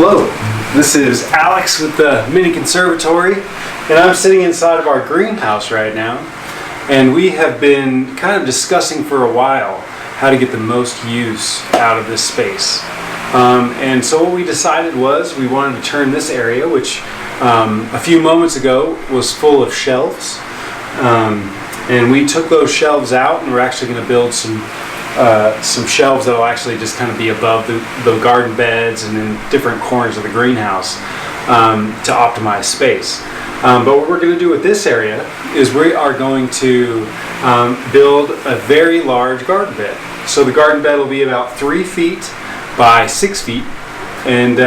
Hello, this is Alex with the Mini Conservatory, and I'm sitting inside of our greenhouse right now, and we have been kind of discussing for a while how to get the most use out of this space. And so what we decided was we wanted to turn this area, which a few moments ago was full of shelves, and we took those shelves out, and we're actually going to build some shelves that will actually just kind of be above the garden beds and in different corners of the greenhouse to optimize space. But what we're going to do with this area is we are going to build a very large garden bed. So the garden bed will be about 3 feet by 6 feet, and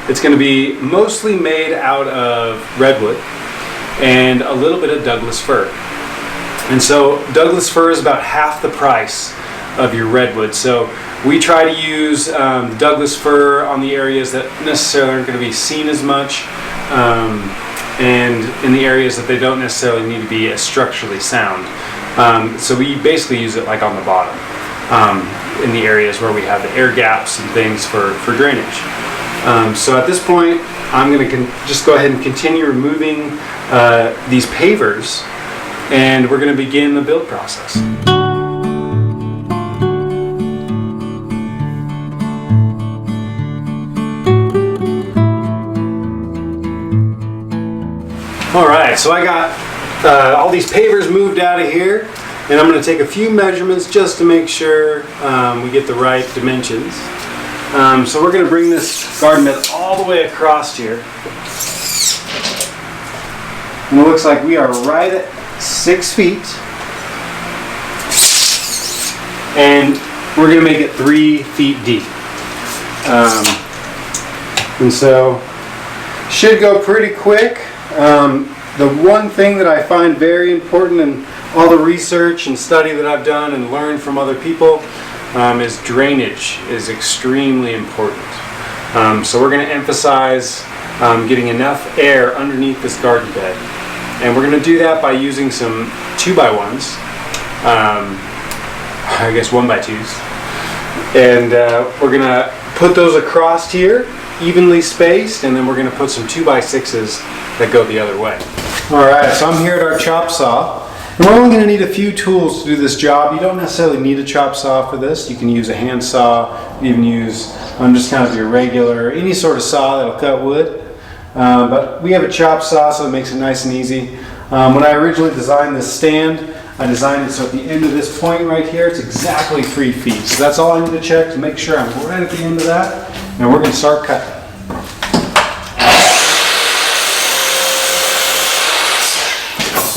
it's going to be mostly made out of redwood and a little bit of Douglas fir. And so Douglas fir is about half the price of your redwood. So we try to use the Douglas fir on the areas that necessarily aren't going to be seen as much, and in the areas that they don't necessarily need to be as structurally sound. So we basically use it like on the bottom, in the areas where we have the air gaps and things for drainage. So at this point, I'm going to just go ahead and continue removing these pavers, and we're going to begin the build process. Alright, so I got all these pavers moved out of here, and I'm going to take a few measurements just to make sure we get the right dimensions. So we're going to bring this garden bed all the way across here, and it looks like we are right at 6 feet, and we're going to make it 3 feet deep. And so should go pretty quick. The one thing that I find very important in all the research and study that I've done and learned from other people is drainage is extremely important. So we're going to emphasize getting enough air underneath this garden bed. And we're going to do that by using some 2x1s, I guess 1x2s. And we're going to put those across here, evenly spaced, and then we're going to put some 2x6s that go the other way. Alright, so I'm here at our chop saw, and we're only going to need a few tools to do this job. You don't necessarily need a chop saw for this. You can use a hand saw, you can use just kind of your regular, any sort of saw that'll cut wood. But we have a chop saw, so it makes it nice and easy. When I originally designed this stand, I designed it so at the end of this point right here, it's exactly 3 feet. So that's all I need to check to make sure I'm right at the end of that, and we're going to start cutting.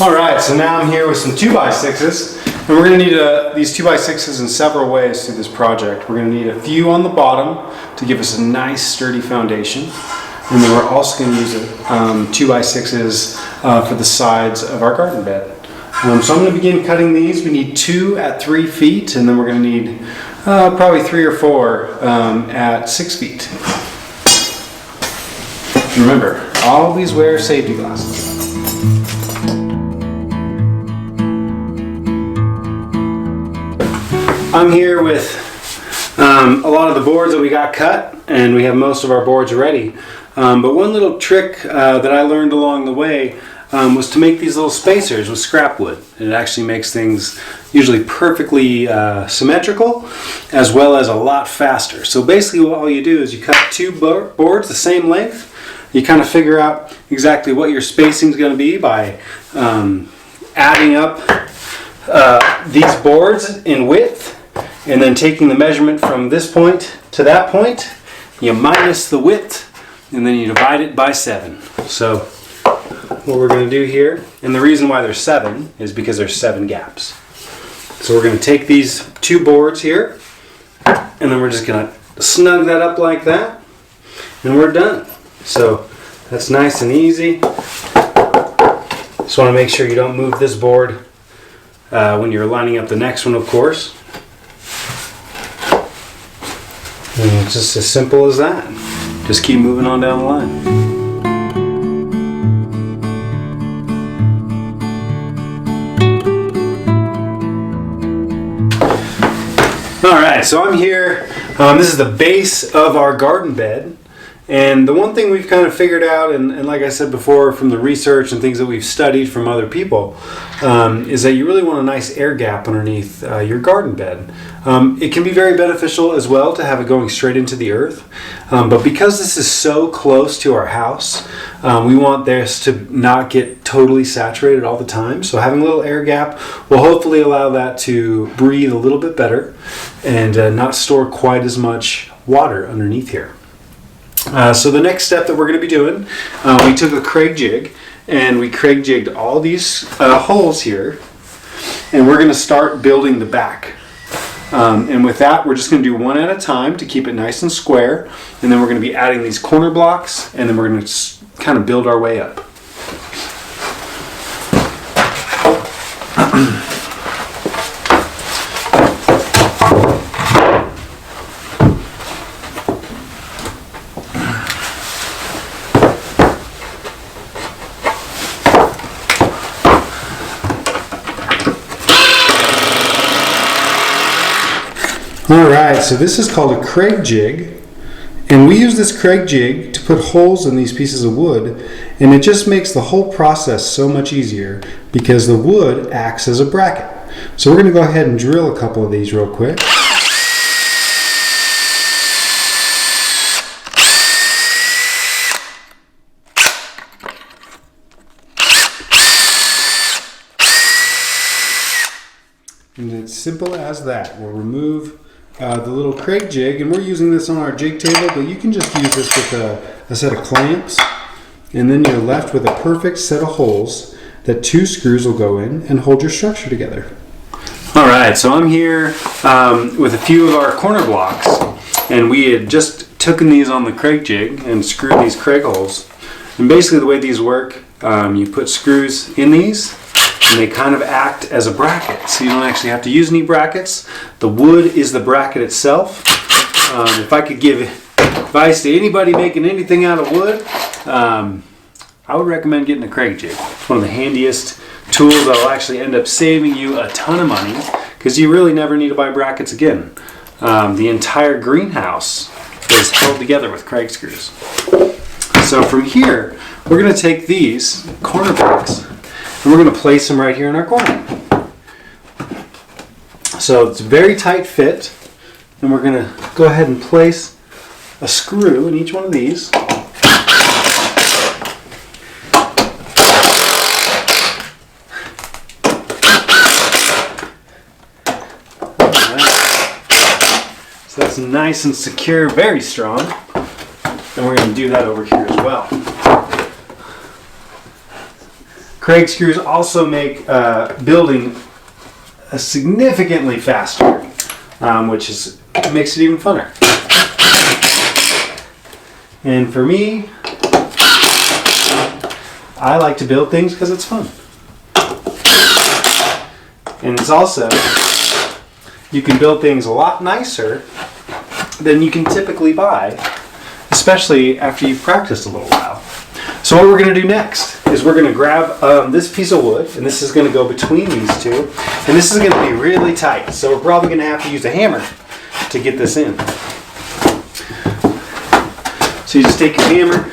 Alright, so now I'm here with some 2x6s, and we're going to need these 2x6s in several ways through this project. We're going to need a few on the bottom to give us a nice sturdy foundation, and then we're also going to use 2x6s for the sides of our garden bed. So I'm going to begin cutting these. We need 2 at 3 feet, and then we're going to need probably 3 or 4 at 6 feet. Remember, always wear safety glasses. I'm here with a lot of the boards that we got cut, and we have most of our boards ready. But one little trick that I learned along the way was to make these little spacers with scrap wood. It actually makes things usually perfectly symmetrical, as well as a lot faster. So basically all you do is you cut 2 boards the same length. You kind of figure out exactly what your spacing is going to be by adding up these boards in width, and then taking the measurement from this point to that point, you minus the width, and then you divide it by 7. So what we're going to do here, and the reason why there's 7 is because there's 7 gaps. So we're going to take these 2 boards here, and then we're just going to snug that up like that, and we're done. So that's nice and easy. Just want to make sure you don't move this board when you're lining up the next one, of course. And it's just as simple as that. Just keep moving on down the line. Alright, so I'm here. This is the base of our garden bed, And the one thing we've kind of figured out, and like I said before, from the research and things that we've studied from other people, is that you really want a nice air gap underneath your garden bed. It can be very beneficial as well to have it going straight into the earth. But because this is so close to our house, we want this to not get totally saturated all the time. So having a little air gap will hopefully allow that to breathe a little bit better and not store quite as much water underneath here. So the next step that we're going to be doing, we took a Craig jig and we Craig jigged all these holes here, and we're going to start building the back. And with that, we're just going to do one at a time to keep it nice and square, and then we're going to be adding these corner blocks, and then we're going to kind of build our way up. Alright, so this is called a Craig jig, and we use this Craig jig to put holes in these pieces of wood, and it just makes the whole process so much easier because the wood acts as a bracket. So we're going to go ahead and drill a couple of these real quick. And it's simple as that. We'll remove the little Craig jig, and we're using this on our jig table, but you can just use this with a set of clamps, and then you're left with a perfect set of holes that 2 screws will go in and hold your structure together. Alright, so I'm here with a few of our corner blocks, and we had just taken these on the Craig jig and screwed these Craig holes. And basically the way these work, you put screws in these, and they kind of act as a bracket, so you don't actually have to use any brackets. The wood is the bracket itself. If I could give advice to anybody making anything out of wood, I would recommend getting a Craig jig. It's one of the handiest tools that will actually end up saving you a ton of money, because you really never need to buy brackets again. The entire greenhouse is held together with Craig screws. So from here, we're going to take these corner blocks and we're going to place them right here in our corner. So it's a very tight fit, and we're going to go ahead and place a screw in each one of these. So that's nice and secure, very strong. And we're going to do that over here as well. Craig screws also make building significantly faster, which makes it even funner. And for me, I like to build things because it's fun. And it's also, you can build things a lot nicer than you can typically buy, especially after you've practiced a little while. So what we're going to do next is we're going to grab this piece of wood, and this is going to go between these two, and this is going to be really tight, so we're probably going to have to use a hammer to get this in. So you just take your hammer,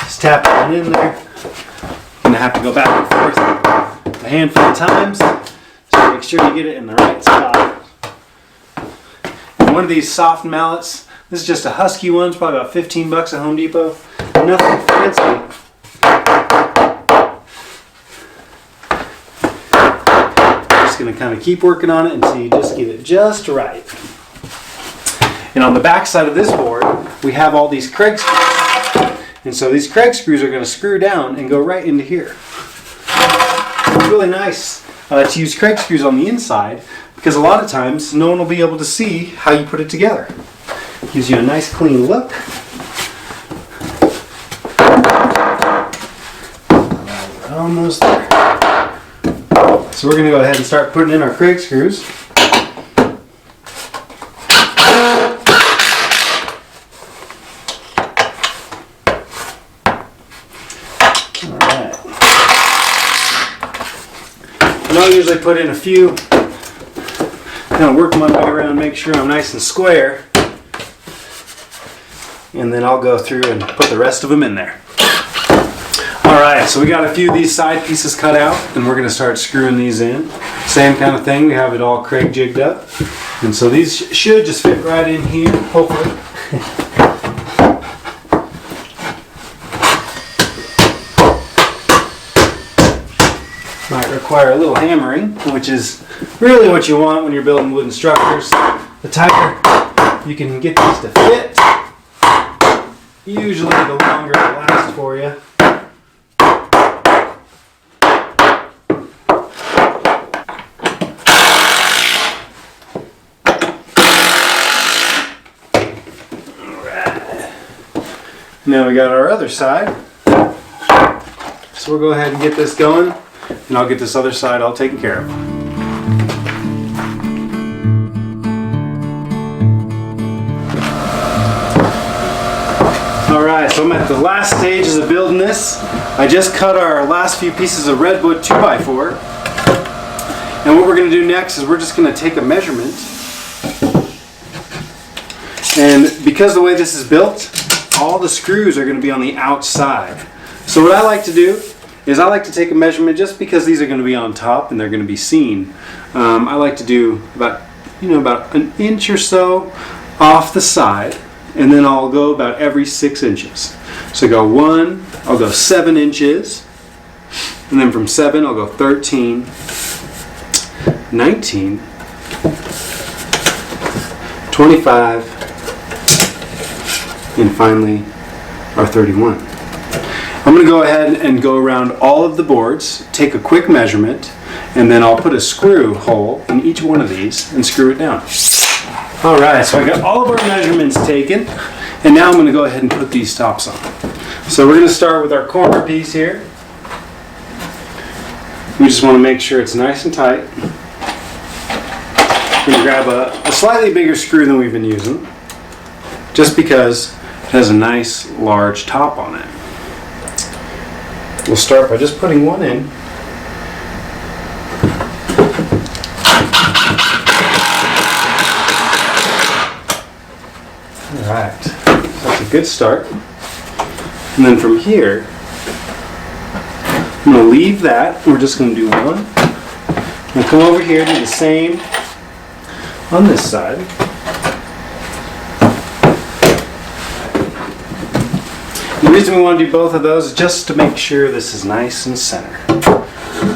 just tap it in there. You're going to have to go back and forth a handful of times, so make sure you get it in the right spot. And one of these soft mallets, this is just a husky one, it's probably about 15 bucks at Home Depot. Nothing fancy. Just going to kind of keep working on it until you just get it just right. And on the back side of this board, we have all these Craig screws. And so these Craig screws are going to screw down and go right into here. It's really nice to use Craig screws on the inside, because a lot of times no one will be able to see how you put it together. Gives you a nice clean look. Almost there. So we're going to go ahead and start putting in our Craig screws. Alright. And I'll usually put in a few, kind of work my way around, make sure I'm nice and square. and then I'll go through and put the rest of them in there. Alright, so we got a few of these side pieces cut out, and we're going to start screwing these in. Same kind of thing, we have it all Craig jigged up. And so these should just fit right in here, hopefully. Might require a little hammering, which is really what you want when you're building wooden structures. The tighter you can get these to fit, usually the longer it lasts for you. Now we got our other side, so we'll go ahead and get this going, and I'll get this other side all taken care of. Alright, so I'm at the last stages of building this. I just cut our last few pieces of redwood 2x4, and what we're going to do next is we're just going to take a measurement, and because the way this is built, all the screws are going to be on the outside. So what I like to do is I like to take a measurement just because these are going to be on top and they're going to be seen. I like to do about an inch or so off the side, and then I'll go about every 6 inches. So go 1, I'll go 7 inches, and then from 7 I'll go 13, 19, 25, and finally our 31. I'm going to go ahead and go around all of the boards, take a quick measurement, and then I'll put a screw hole in each one of these and screw it down. Alright, so I got all of our measurements taken, and now I'm going to go ahead and put these tops on. So we're going to start with our corner piece here. We just want to make sure it's nice and tight. We're going to grab a slightly bigger screw than we've been using, just because it has a nice large top on it. We'll start by just putting one in. Alright, that's a good start. And then from here, I'm going to leave that. We're just going to do one. And come over here, do the same on this side. The reason we want to do both of those is just to make sure this is nice and center.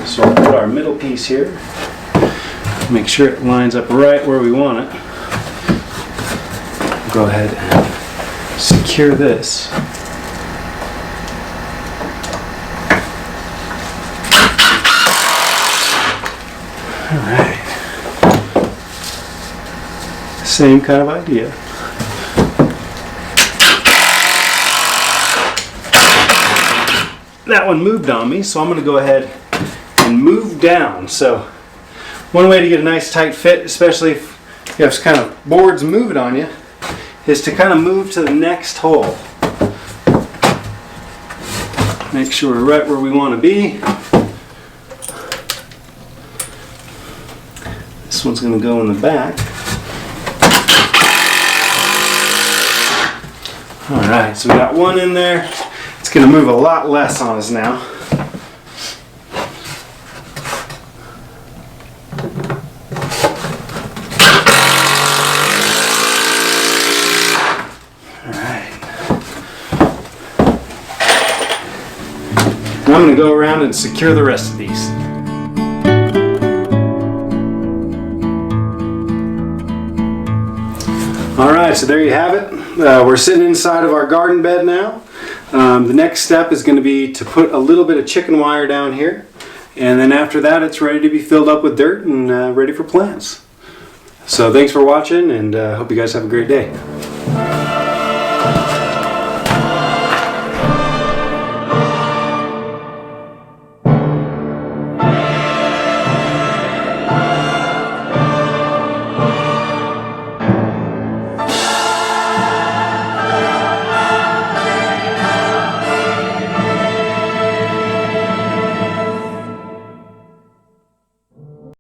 So I'll put our middle piece here, make sure it lines up right where we want it. Go ahead and secure this. Alright. Same kind of idea. That one moved on me, so I'm going to go ahead and move down. So one way to get a nice tight fit, especially if you have kind of boards moving on you, is to kind of move to the next hole. Make sure we're right where we want to be. This one's going to go in the back. Alright, so we got one in there. It's going to move a lot less on us now. Alright. Now I'm going to go around and secure the rest of these. Alright, so there you have it. We're sitting inside of our garden bed now. The next step is going to be to put a little bit of chicken wire down here, and then after that it's ready to be filled up with dirt and ready for plants. So thanks for watching, and hope you guys have a great day.